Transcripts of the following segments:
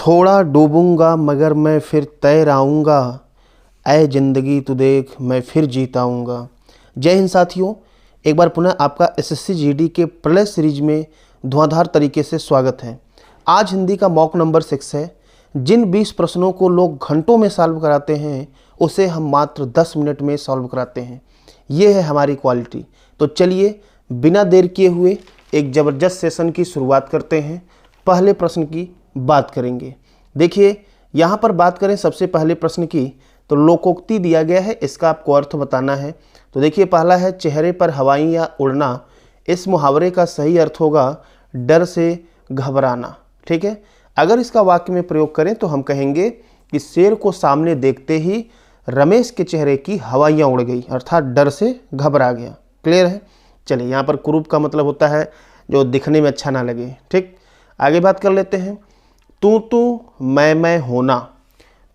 थोड़ा डूबूंगा मगर मैं फिर तैर आऊँगा, ऐ ज़िंदगी तू देख मैं फिर जीत आऊँगा। जय हिंद साथियों, एक बार पुनः आपका एसएससी जीडी के प्रलय सीरीज में धुआंधार तरीके से स्वागत है। आज हिंदी का मॉक नंबर 6 है। जिन 20 प्रश्नों को लोग घंटों में सॉल्व कराते हैं उसे हम मात्र 10 मिनट में सॉल्व कराते हैं। ये है हमारी क्वालिटी। तो चलिए बिना देर किए हुए एक ज़बरदस्त सेशन की शुरुआत करते हैं। पहले प्रश्न की बात करेंगे। देखिए यहाँ पर बात करें सबसे पहले प्रश्न की, तो लोकोक्ति दिया गया है, इसका आपको अर्थ बताना है। तो देखिए पहला है चेहरे पर हवाई या उड़ना। इस मुहावरे का सही अर्थ होगा डर से घबराना। ठीक है, अगर इसका वाक्य में प्रयोग करें तो हम कहेंगे कि शेर को सामने देखते ही रमेश के चेहरे की हवाइयाँ उड़ गई, अर्थात डर से घबरा गया। क्लियर है। चलिए यहाँ पर कुरूप का मतलब होता है जो दिखने में अच्छा ना लगे। ठीक, आगे बात कर लेते हैं। तू तू मैं होना।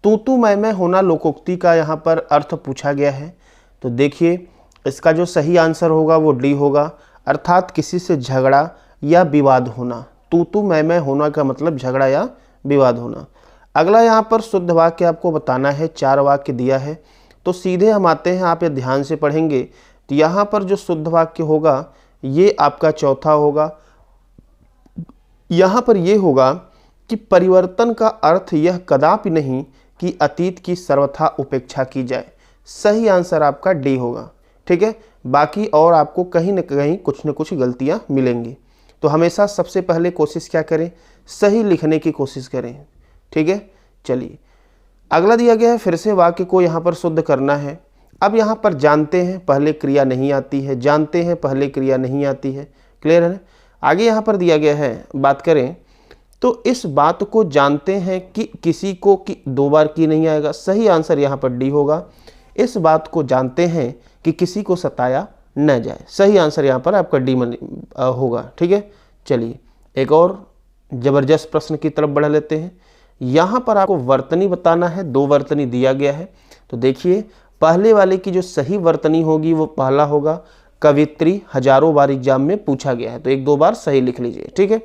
तू तू मैं होना लोकोक्ति का यहाँ पर अर्थ पूछा गया है। तो देखिए इसका जो सही आंसर होगा वो डी होगा, अर्थात किसी से झगड़ा या विवाद होना। तू तू मैं होना का मतलब झगड़ा या विवाद होना। अगला यहाँ पर शुद्ध वाक्य आपको बताना है। 4 वाक्य दिया है, तो सीधे हम आते हैं, आप ये ध्यान से पढ़ेंगे तो यहाँ पर जो शुद्ध वाक्य होगा ये आपका चौथा होगा। यहाँ पर ये होगा कि परिवर्तन का अर्थ यह कदापि नहीं कि अतीत की सर्वथा उपेक्षा की जाए। सही आंसर आपका डी होगा। ठीक है, बाकी और आपको कहीं न कहीं कुछ न कुछ गलतियाँ मिलेंगी। तो हमेशा सबसे पहले कोशिश क्या करें, सही लिखने की कोशिश करें। ठीक है, चलिए अगला दिया गया है, फिर से वाक्य को यहाँ पर शुद्ध करना है। अब यहाँ पर जानते हैं पहले क्रिया नहीं आती है, जानते हैं पहले क्रिया नहीं आती है। क्लियर है। आगे यहाँ पर दिया गया है, बात करें तो इस बात को जानते हैं कि किसी को कि 2 बार की नहीं आएगा। सही आंसर यहाँ पर डी होगा। इस बात को जानते हैं कि किसी को सताया न जाए। सही आंसर यहाँ पर आपका डी होगा। ठीक है, चलिए एक और ज़बरदस्त प्रश्न की तरफ बढ़ लेते हैं। यहाँ पर आपको वर्तनी बताना है। 2 वर्तनी दिया गया है। तो देखिए पहले वाले की जो सही वर्तनी होगी वो पहला होगा कवित्री, हजारों बार एग्जाम में पूछा गया है, तो 1-2 बार सही लिख लीजिए। ठीक है,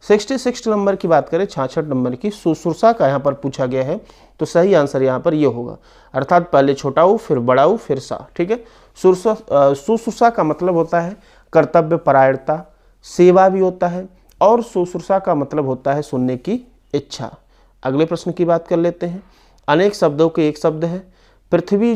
66 नंबर की बात करें, 66 नंबर की सुसुरसा का यहाँ पर पूछा गया है, तो सही आंसर यहाँ पर ये होगा, अर्थात पहले छोटा ऊ फिर बड़ा ऊ फिर सा। ठीक है, सुसुरसा का मतलब होता है कर्तव्य परायणता, सेवा भी होता है, और सुसुरसा का मतलब होता है सुनने की इच्छा। अगले प्रश्न की बात कर लेते हैं। अनेक शब्दों के एक शब्द है। पृथ्वी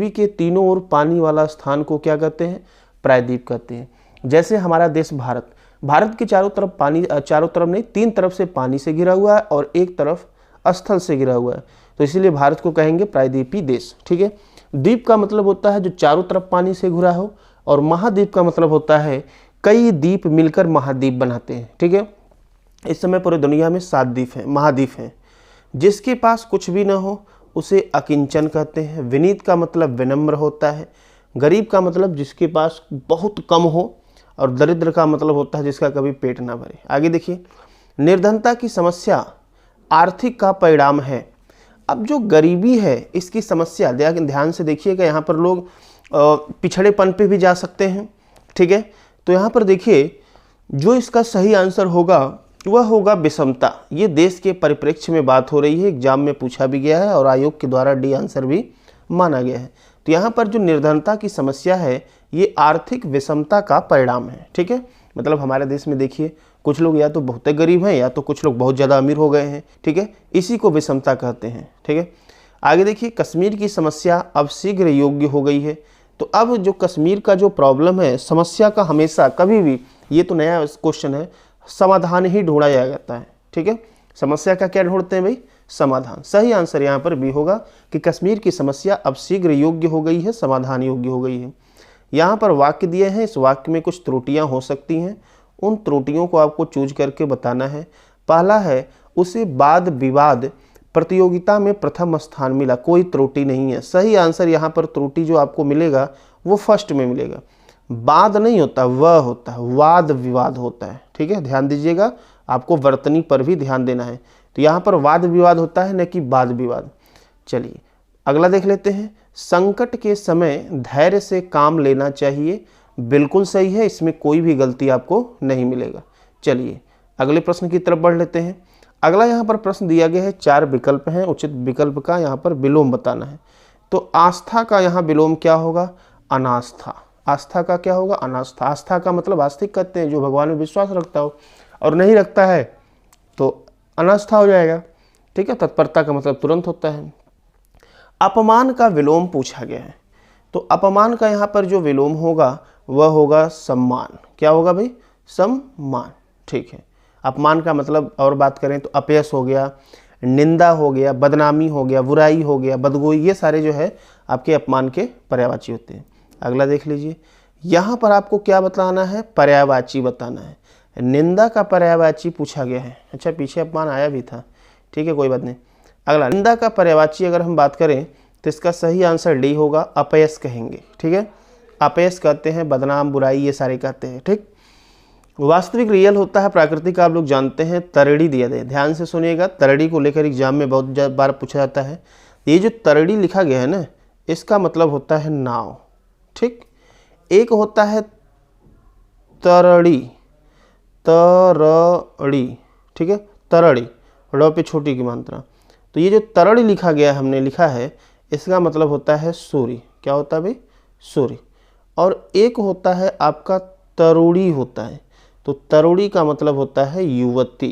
के तीनों ओर पानी वाला स्थान को क्या कहते हैं, प्रायद्वीप कहते हैं। जैसे हमारा देश भारत के चारों तरफ पानी, चारों तरफ नहीं 3 तरफ से पानी से घिरा हुआ है और एक तरफ स्थल से घिरा हुआ है, तो इसीलिए भारत को कहेंगे प्रायद्वीपीय देश। ठीक है, द्वीप का मतलब होता है जो चारों तरफ पानी से घिरा हो, और महाद्वीप का मतलब होता है कई द्वीप मिलकर महाद्वीप बनाते हैं। ठीक है, इस समय पूरे दुनिया में 7 द्वीप हैं, महाद्वीप हैं। जिसके पास कुछ भी न हो उसे अकिंचन कहते हैं। विनीत का मतलब विनम्र होता है। गरीब का मतलब जिसके पास बहुत कम हो, और दरिद्र का मतलब होता है जिसका कभी पेट ना भरे। आगे देखिए, निर्धनता की समस्या आर्थिक का परिणाम है। अब जो गरीबी है इसकी समस्या ध्यान से देखिएगा, यहाँ पर लोग पिछड़ेपन पे भी जा सकते हैं। ठीक है, तो यहाँ पर देखिए जो इसका सही आंसर होगा वह होगा विषमता। ये देश के परिप्रेक्ष्य में बात हो रही है, एग्जाम में पूछा भी गया है और आयोग के द्वारा डी आंसर भी माना गया है। तो यहाँ पर जो निर्धनता की समस्या है ये आर्थिक विषमता का परिणाम है। ठीक है, मतलब हमारे देश में देखिए कुछ लोग या तो बहुत गरीब हैं या तो कुछ लोग बहुत ज़्यादा अमीर हो गए हैं। ठीक है, इसी को विषमता कहते हैं। ठीक है, आगे देखिए, कश्मीर की समस्या अब शीघ्र योग्य हो गई है। तो अब जो कश्मीर का जो प्रॉब्लम है, समस्या का हमेशा कभी भी, ये तो नया क्वेश्चन है, समाधान ही ढूंढा जाता है। ठीक है, समस्या का क्या ढूंढते हैं भाई, समाधान। सही आंसर यहाँ पर भी होगा कि कश्मीर की समस्या अब शीघ्र योग्य हो गई है, समाधान योग्य हो गई है। यहाँ पर वाक्य दिए हैं, इस वाक्य में कुछ त्रुटियाँ हो सकती हैं, उन त्रुटियों को आपको चूज करके बताना है। पहला है उसे वाद विवाद प्रतियोगिता में प्रथम स्थान मिला, कोई त्रुटि नहीं है। सही आंसर यहाँ पर त्रुटि जो आपको मिलेगा वो फर्स्ट में मिलेगा। वाद नहीं होता, वह होता है, वाद विवाद होता है। ठीक है, ध्यान दीजिएगा, आपको वर्तनी पर भी ध्यान देना है। तो यहाँ पर वाद विवाद होता है न कि वाद विवाद। चलिए अगला देख लेते हैं। संकट के समय धैर्य से काम लेना चाहिए, बिल्कुल सही है, इसमें कोई भी गलती आपको नहीं मिलेगा। चलिए अगले प्रश्न की तरफ बढ़ लेते हैं। अगला यहाँ पर प्रश्न दिया गया है, 4 विकल्प हैं, उचित विकल्प का यहाँ पर विलोम बताना है। तो आस्था का यहाँ विलोम क्या होगा? अनास्था। आस्था का क्या होगा? अनास्था। आस्था का मतलब आस्तिक कहते हैं, जो भगवान में विश्वास रखता हो, और नहीं रखता है तो अनास्था हो जाएगा। ठीक है, तत्परता का मतलब तुरंत होता है। अपमान का विलोम पूछा गया है, तो अपमान का यहाँ पर जो विलोम होगा वह होगा सम्मान। क्या होगा भाई? सम्मान। ठीक है, अपमान का मतलब और बात करें तो अपयश हो गया, निंदा हो गया, बदनामी हो गया, बुराई हो गया, बदगोई, ये सारे जो है आपके अपमान के पर्यायवाची होते हैं। अगला देख लीजिए, यहाँ पर आपको क्या बताना है? पर्यायवाची बताना है। निंदा का पर्यायवाची पूछा गया है। अच्छा, पीछे अपमान आया भी था, ठीक है, कोई बात नहीं। अगला, निंदा का पर्यायवाची अगर हम बात करें तो इसका सही आंसर डी होगा, अपयश कहेंगे। ठीक है, अपयश कहते हैं, बदनाम, बुराई, ये सारे कहते हैं। ठीक, वास्तविक रियल होता है प्राकृतिक, आप लोग जानते हैं। तरड़ी दिया दे, ध्यान से सुनिएगा, तरड़ी को लेकर एग्जाम में बहुत बार पूछा जाता है। ये जो तरड़ी लिखा गया है ना, इसका मतलब होता है नाव। ठीक, एक होता है तरड़ी, तरड़ी, ठीक है, तरड़ी, ड़ पे छोटी की मात्रा। तो ये जो तरड़ी लिखा गया, हमने लिखा है, इसका मतलब होता है सूर्य। क्या होता है भाई? सूर्य। और एक होता है आपका तरुड़ी होता है, तो तरुड़ी का मतलब होता है युवती।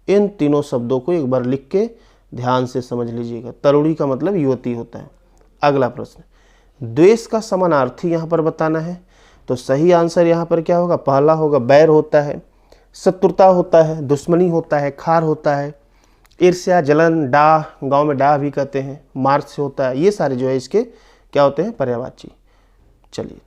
इन तीनों शब्दों को एक बार लिख के ध्यान से समझ लीजिएगा, तरुड़ी का मतलब युवती होता है। अगला प्रश्न, द्वेष का समानार्थी यहाँ पर बताना है। तो सही आंसर यहाँ पर क्या होगा? पहला होगा, बैर होता है, शत्रुता होता है, दुश्मनी होता है, खार होता है, ईर्ष्या, जलन, डाह, गांव में डाह भी कहते हैं, मार्च से होता है। ये सारे जो है इसके क्या होते हैं? पर्यायवाची। चलिए,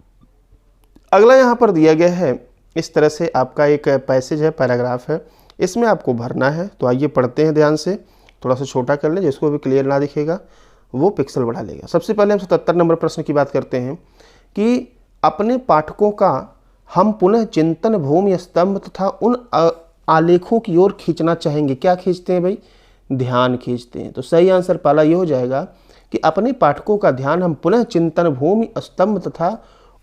अगला यहाँ पर दिया गया है, इस तरह से आपका एक पैसेज है, पैराग्राफ है, इसमें आपको भरना है। तो आइए पढ़ते हैं ध्यान से, थोड़ा सा छोटा कर लें, जिसको भी क्लियर ना दिखेगा वो पिक्सल बढ़ा लेगा। सबसे पहले हम 77 नंबर प्रश्न की बात करते हैं कि अपने पाठकों का हम पुनः चिंतन भूमि स्तंभ तथा उन आलेखों की ओर खींचना चाहेंगे। क्या खींचते हैं भाई? ध्यान खींचते हैं। तो सही आंसर पहला ये हो जाएगा कि अपने पाठकों का ध्यान हम पुनः चिंतन भूमि स्तंभ तथा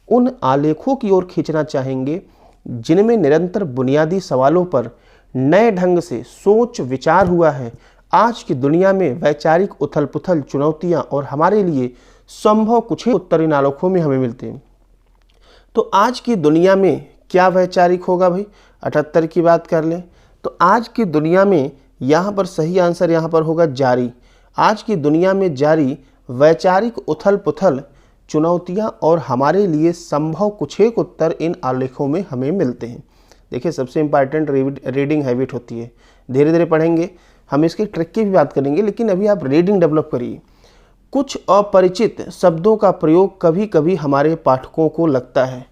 उन आलेखों की ओर खींचना चाहेंगे जिनमें निरंतर बुनियादी सवालों पर नए ढंग से सोच विचार हुआ है। आज की दुनिया में वैचारिक उथल पुथल, चुनौतियां और हमारे लिए संभव कुछ ही उत्तर इन आलेखों में हमें मिलते हैं। तो आज की दुनिया में क्या वैचारिक होगा भाई? 78 की बात कर लें तो आज की दुनिया में यहाँ पर सही आंसर यहाँ पर होगा जारी। आज की दुनिया में जारी वैचारिक उथल पुथल, चुनौतियां और हमारे लिए संभव कुछ एक उत्तर इन आलेखों में हमें मिलते हैं। देखिए, सबसे इम्पॉर्टेंट रीडिंग हैबिट होती है। धीरे धीरे पढ़ेंगे, हम इसके ट्रिक की भी बात करेंगे, लेकिन अभी आप रीडिंग डेवलप करिए। कुछ अपरिचित शब्दों का प्रयोग कभी कभी हमारे पाठकों को लगता है।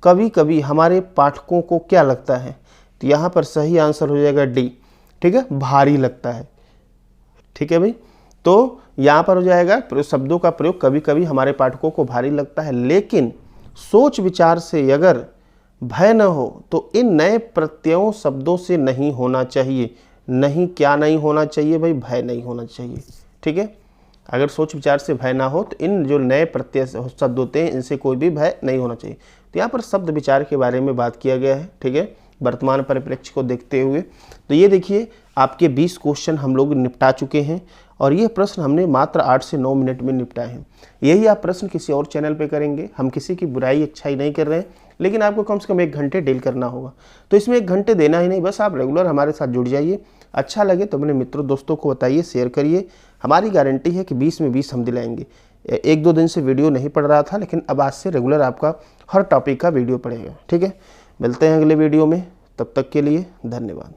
कभी कभी हमारे पाठकों को क्या लगता है? तो यहाँ पर सही आंसर हो जाएगा डी। ठीक है, भारी लगता है। ठीक है भाई, तो यहाँ पर हो जाएगा शब्दों का प्रयोग कभी कभी हमारे पाठकों को भारी लगता है, लेकिन सोच विचार से अगर भय न हो तो इन नए प्रत्ययों शब्दों से नहीं होना चाहिए। नहीं, क्या नहीं होना चाहिए भाई? भय नहीं होना चाहिए। ठीक है, अगर सोच विचार से भय ना हो तो इन जो नए प्रत्यय शब्द होते हैं इनसे कोई भी भय नहीं होना चाहिए। तो यहाँ पर शब्द विचार के बारे में बात किया गया है। ठीक है, वर्तमान परिप्रेक्ष्य को देखते हुए। तो ये देखिए, आपके 20 क्वेश्चन हम लोग निपटा चुके हैं और ये प्रश्न हमने मात्र 8 से 9 मिनट में निपटाए हैं। यही आप प्रश्न किसी और चैनल पे करेंगे। हम किसी की बुराई अच्छाई नहीं कर रहे हैं, लेकिन आपको कम से कम 1 घंटे डील करना होगा। तो इसमें 1 घंटे देना ही नहीं, बस आप रेगुलर हमारे साथ जुड़ जाइए। अच्छा लगे तो अपने मित्रों दोस्तों को बताइए, शेयर करिए। हमारी गारंटी है कि 20 में 20 हम दिलाएंगे। 1-2 दिन से वीडियो नहीं पड़ रहा था, लेकिन अब आज से रेगुलर आपका हर टॉपिक का वीडियो पड़ेगा। ठीक है, मिलते हैं अगले वीडियो में, तब तक के लिए धन्यवाद।